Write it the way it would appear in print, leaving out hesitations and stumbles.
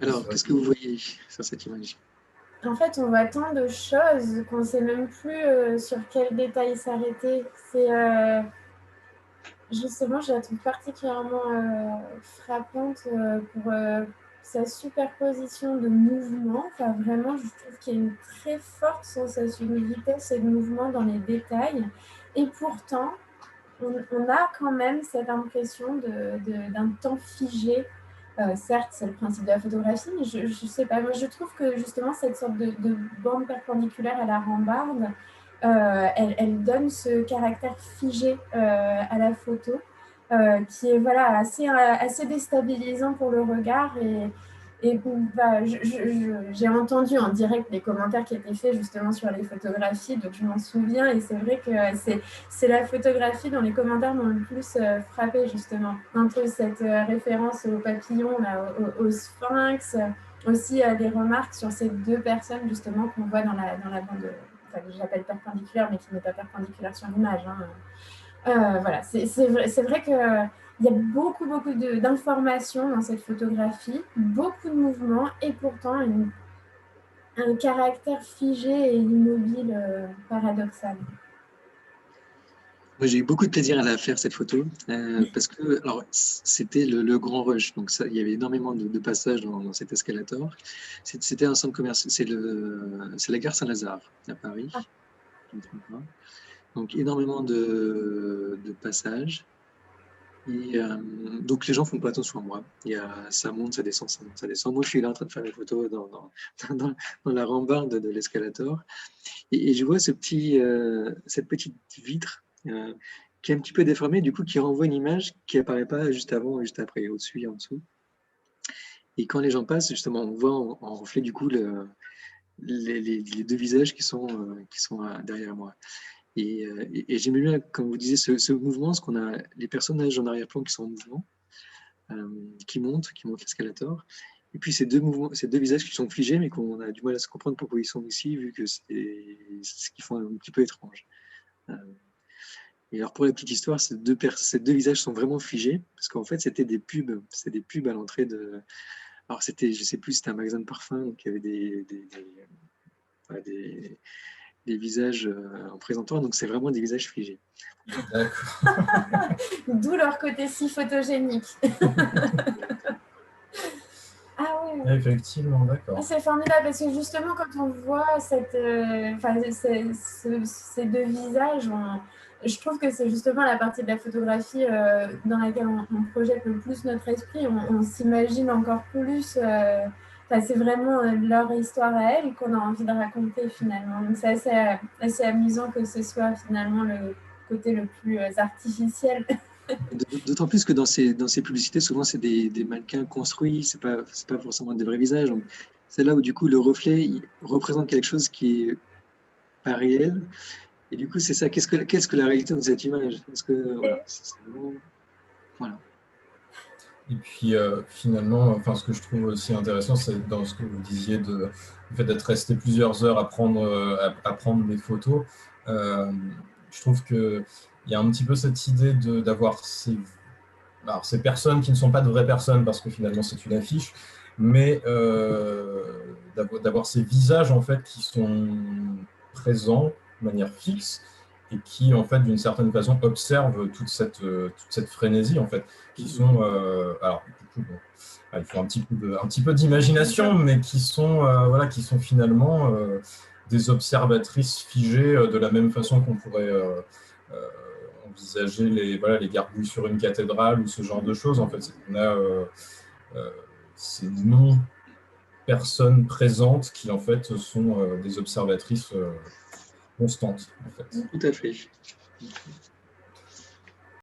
Alors, qu'est-ce que vous voyez sur cette image? En fait, on voit tant de choses qu'on ne sait même plus sur quel détail s'arrêter. Justement, je la trouve particulièrement frappante pour sa superposition de mouvements. Enfin, vraiment, je trouve qu'il y a une très forte sensation de vitesse et de mouvement dans les détails. Et pourtant, on a quand même cette impression d'un temps figé. Certes, c'est le principe de la photographie, mais je sais pas. Moi, je trouve que justement, cette sorte de bande perpendiculaire à la rambarde, elle donne ce caractère figé à la photo, qui est voilà, assez déstabilisant pour le regard. Et bah, j'ai entendu en direct les commentaires qui étaient faits justement sur les photographies, donc je m'en souviens. Et c'est vrai que c'est la photographie dont les commentaires m'ont le plus frappé, justement. Entre cette référence au papillon, là, au sphinx, aussi des remarques sur ces deux personnes, justement, qu'on voit dans la bande, enfin, que j'appelle perpendiculaire, mais qui n'est pas perpendiculaire sur l'image. Hein. Voilà, c'est vrai qu'il y a beaucoup d'informations dans cette photographie, beaucoup de mouvements, et pourtant un caractère figé et immobile paradoxal. Moi, j'ai eu beaucoup de plaisir à la faire, cette photo, parce que alors, c'était le grand rush. Donc, ça, il y avait énormément de passages dans cet escalator. C'était un centre commercial, c'est la gare Saint-Lazare à Paris, Ah, je ne me trompe pas. Donc, énormément de passages. Et donc, les gens font pas attention à moi. Ça monte, ça descend, ça monte, ça descend. Moi, je suis là en train de faire des photos dans, dans la rambarde de l'escalator. Et je vois cette petite vitre qui est un petit peu déformée, du coup, qui renvoie une image qui apparaît pas juste avant ou juste après, au-dessus et en dessous. Et quand les gens passent, justement, on voit en reflet, du coup, les deux visages qui sont derrière moi. Et j'aimais bien, comme vous disiez, ce mouvement, ce qu'on a, les personnages en arrière-plan qui sont en mouvement, qui montent l'escalator. Et puis ces deux visages qui sont figés, mais qu'on a du mal à se comprendre pourquoi ils sont ici, vu que c'est ce qui font un petit peu étrange. Euh, et alors pour la petite histoire, ces deux visages sont vraiment figés, parce qu'en fait c'était des pubs à l'entrée de. Alors c'était, je sais plus, c'était un magasin de parfum, donc il y avait voilà, des visages en présentoir, donc c'est vraiment des visages figés. D'accord. d'où leur côté si photogénique. Ah oui. Effectivement, d'accord. C'est formidable parce que justement, quand on voit ces deux visages, je trouve que c'est justement la partie de la photographie dans laquelle on projette le plus notre esprit. On s'imagine encore plus. C'est vraiment leur histoire à elles qu'on a envie de raconter finalement. Donc c'est assez amusant que ce soit finalement le côté le plus artificiel. D'autant plus que dans ces publicités, souvent c'est des mannequins construits, c'est pas forcément des vrais visages. Donc, c'est là où du coup le reflet il représente quelque chose qui est pas réel. Et du coup, c'est ça. Qu'est-ce que la réalité de cette image? Parce que voilà, c'est vraiment. Voilà. Et puis finalement, enfin, ce que je trouve aussi intéressant, c'est dans ce que vous disiez le fait d'être resté plusieurs heures à prendre des photos. Euh, je trouve qu'il y a un petit peu cette idée d'avoir alors, ces personnes qui ne sont pas de vraies personnes parce que finalement c'est une affiche, mais d'avoir ces visages en fait qui sont présents de manière fixe et qui en fait d'une certaine façon observent toute cette frénésie en fait, qui sont alors du coup bon, il faut un petit peu d'imagination, mais voilà, qui sont finalement des observatrices figées de la même façon qu'on pourrait euh, envisager les gargouilles sur une cathédrale ou ce genre de choses. En fait, c'est qu'on a euh, ces non-personnes présentes qui, en fait, sont des observatrices constantes. En fait. Tout à fait.